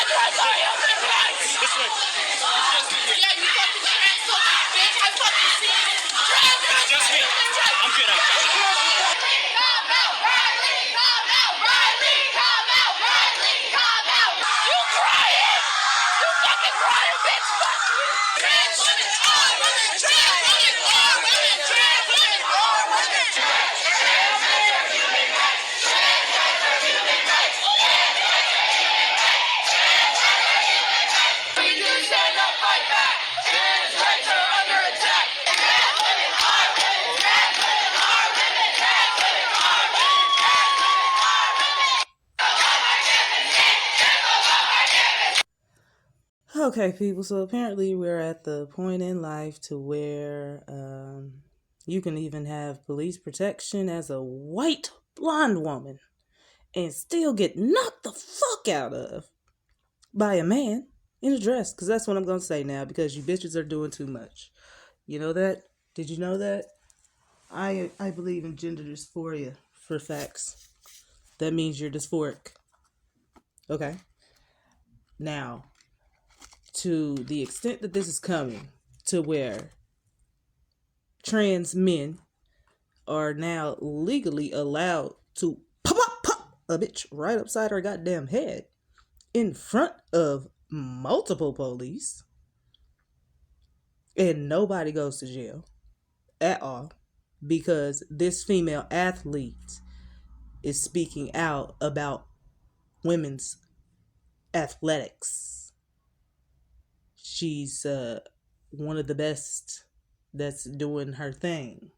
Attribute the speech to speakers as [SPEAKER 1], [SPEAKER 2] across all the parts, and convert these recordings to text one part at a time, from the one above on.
[SPEAKER 1] fight for human rights! Yeah, you fucking trans bitch! I fucking see you! Trans! Just me! I'm good, I'm sorry. Come out, Riley! Come out, Riley! Come out, Riley! Come out! You crying! You fucking crying, bitch! Fuck you! Trans women are women! Trans women are women! Trans women are women! Trans women are human rights! Trans rights are human rights! We do stand up, fight back! Trans rights are under attack! Trans women are women! Trans women are women! Trans women are women! Trans women are women!
[SPEAKER 2] Okay, people, so apparently we're at the point in life to where you can even have police protection as a white blonde woman and still get knocked the fuck out of by a man in a dress. Because that's what I'm going to say now, because you bitches are doing too much. You know that? Did you know that? I believe in gender dysphoria for facts. That means you're dysphoric. Okay? Now, to the extent that this is coming to where trans men are now legally allowed to pop a bitch right upside her goddamn head in front of multiple police, and nobody goes to jail at all because this female athlete is speaking out about women's athletics. She's one of the best that's doing her thing.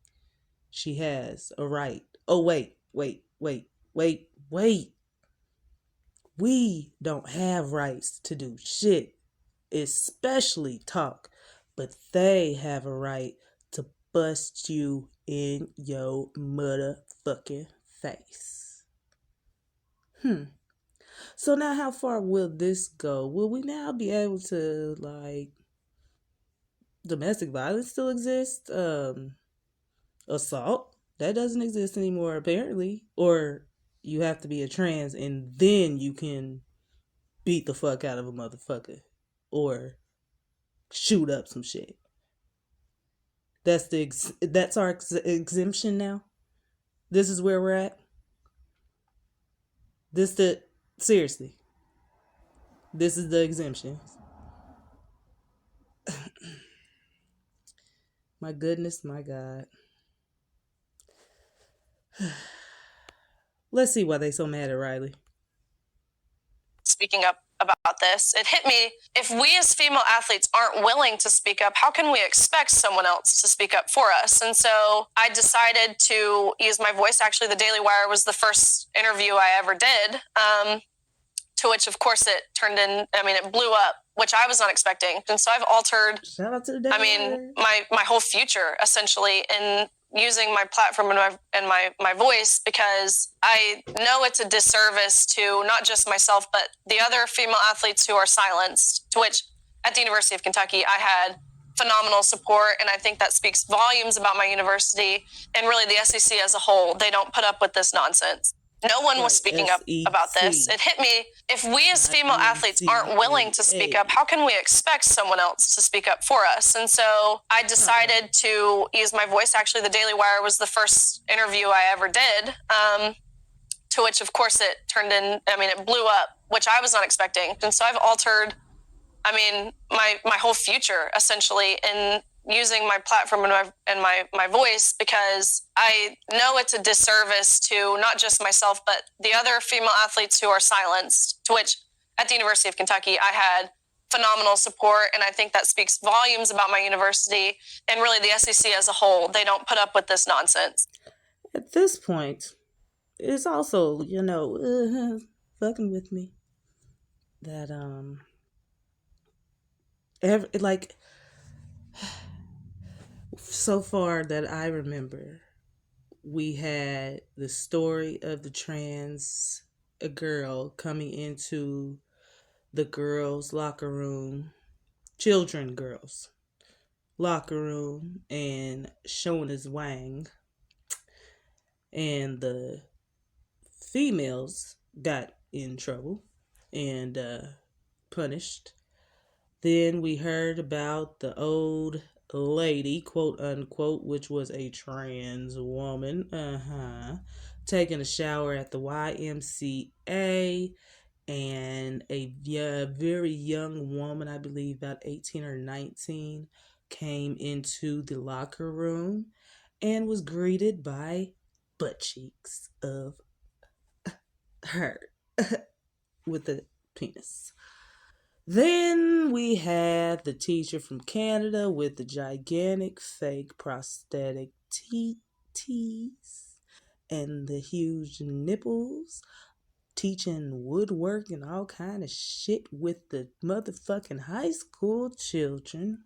[SPEAKER 2] She has a right. Oh, wait. We don't have rights to do shit, especially talk, but they have a right to bust you in your motherfucking face. So now how far will this go? Will we now be able to, like, domestic violence still exist? Assault? That doesn't exist anymore, apparently. Or you have to be a trans and then you can beat the fuck out of a motherfucker. Or shoot up some shit. That's our exemption now? This is where we're at? Seriously. This is the exemption. My goodness, my God. Let's see why they so mad at Riley.
[SPEAKER 3] Speaking up about this, it hit me, if we as female athletes aren't willing to speak up, how can we expect someone else to speak up for us? And so I decided to use my voice. Actually, the Daily Wire was the first interview I ever did, to which, of course, it blew up, which I was not expecting. And so I've altered,
[SPEAKER 2] Shout out to the Daily
[SPEAKER 3] Wire. my whole future, essentially, in using my platform and my voice, because I know it's a disservice to not just myself, but the other female athletes who are silenced, to which at the University of Kentucky, I had phenomenal support. And I think that speaks volumes about my university and really the SEC as a whole. They don't put up with this nonsense. No one was speaking up about this. It hit me, if we as female athletes aren't willing to speak up, how can we expect someone else to speak up for us? And so I decided to use my voice. Actually, the Daily Wire was the first interview I ever did, to which, of course, it blew up, which I was not expecting. And so I've altered, my whole future, essentially, in using my platform and my voice, because I know it's a disservice to not just myself, but the other female athletes who are silenced, to which at the University of Kentucky, I had phenomenal support. And I think that speaks volumes about my university and really the SEC as a whole. They don't put up with this nonsense.
[SPEAKER 2] At this point, it's also, fucking with me that, so far that I remember, we had the story of the trans girl coming into the girls' locker room, girls' locker room, and showing his wang. And the females got in trouble. And punished. Then we heard about the old lady, quote unquote, which was a trans woman, taking a shower at the YMCA, and a very young woman, I believe about 18 or 19, came into the locker room and was greeted by butt cheeks of her with a penis. Then we had the teacher from Canada with the gigantic fake prosthetic titties and the huge nipples, teaching woodwork and all kind of shit with the motherfucking high school children.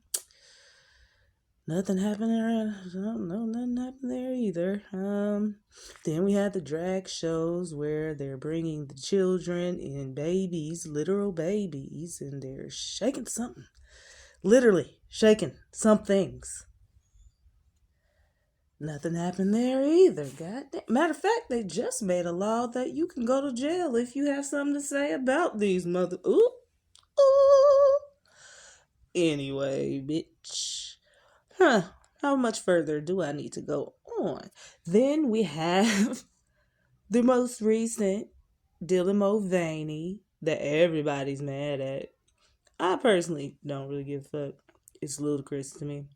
[SPEAKER 2] Nothing happened there. No, nothing happened there either. Then we had the drag shows where they're bringing the children and babies, literal babies, and they're shaking something. Literally shaking some things. Nothing happened there either. Goddamn. Matter of fact, they just made a law that you can go to jail if you have something to say about these ooh. Anyway, bitch. How much further do I need to go on? Then we have the most recent Dylan Mulvaney that everybody's mad at. I personally don't really give a fuck. It's ludicrous to me.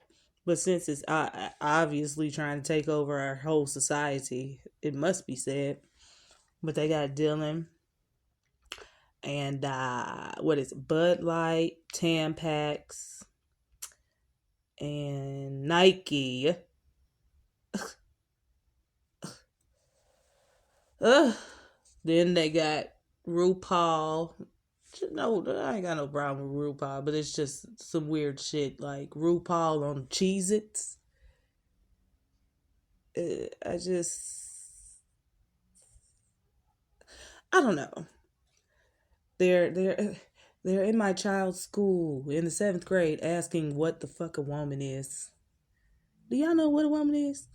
[SPEAKER 2] But since it's obviously trying to take over our whole society, it must be said. But they got Dylan and what is it? Bud Light, Tampax, and Nike. Then they got RuPaul. No, I ain't got no problem with RuPaul, but it's just some weird shit like RuPaul on Cheez-Its. I don't know. They're in my child's school in the 7th grade asking what the fuck a woman is. Do y'all know what a woman is?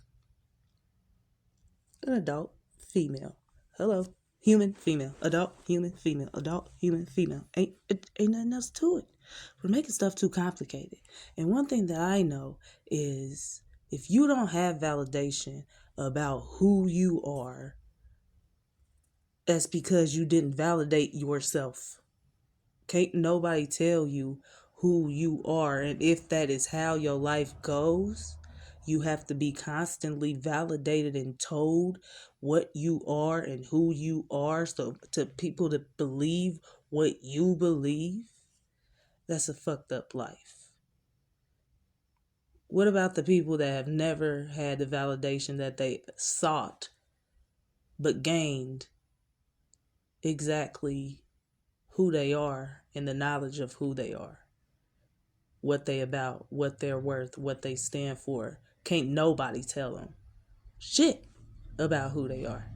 [SPEAKER 2] An adult female. Hello. Human female. Adult human female. Adult human female. Ain't nothing else to it. We're making stuff too complicated. And one thing that I know is if you don't have validation about who you are, that's because you didn't validate yourself. Can't nobody tell you who you are. And if that is how your life goes, you have to be constantly validated and told what you are and who you are, so to people to believe what you believe. That's a fucked up life. What about the people that have never had the validation that they sought but gained exactly who they are and the knowledge of who they are, what they about, what they're worth, what they stand for? Can't nobody tell them shit about who they are.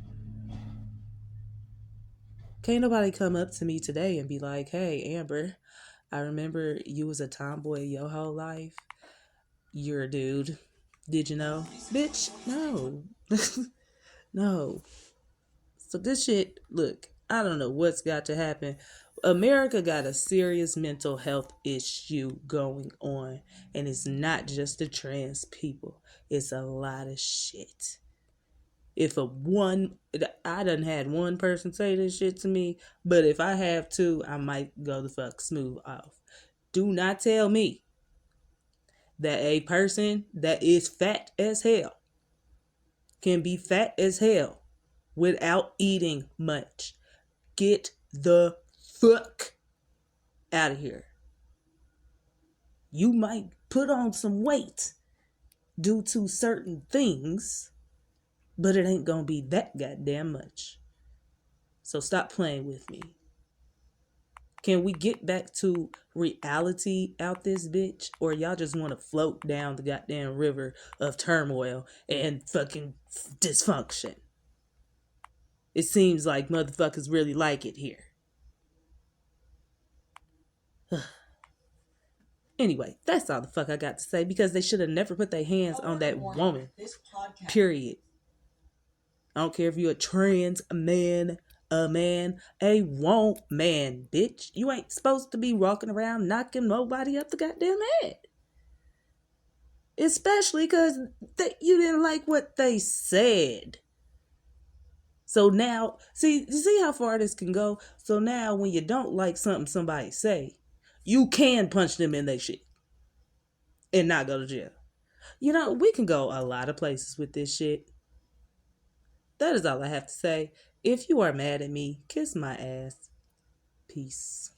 [SPEAKER 2] Can't nobody come up to me today and be like, hey, Amber, I remember you was a tomboy your whole life. You're a dude. Did you know? Bitch, no. No. So this shit, look, I don't know what's got to happen. America got a serious mental health issue going on. And it's not just the trans people. It's a lot of shit. I done had one person say this shit to me, but if I have two, I might go the fuck smooth off. Do not tell me that a person that is fat as hell can be fat as hell without eating much. Get the fuck out of here. You might put on some weight due to certain things, but it ain't gonna be that goddamn much. So stop playing with me. Can we get back to reality out this bitch? Or y'all just want to float down the goddamn river of turmoil and fucking dysfunction? It seems like motherfuckers really like it here. Anyway, that's all the fuck I got to say, because they should have never put their hands on that woman. Period. I don't care if you're a trans man, a man, a won't man, bitch. You ain't supposed to be walking around knocking nobody up the goddamn head. Especially because you didn't like what they said. So now, you see how far this can go? So now when you don't like something somebody say, you can punch them in their shit and not go to jail. You know, we can go a lot of places with this shit. That is all I have to say. If you are mad at me, kiss my ass. Peace.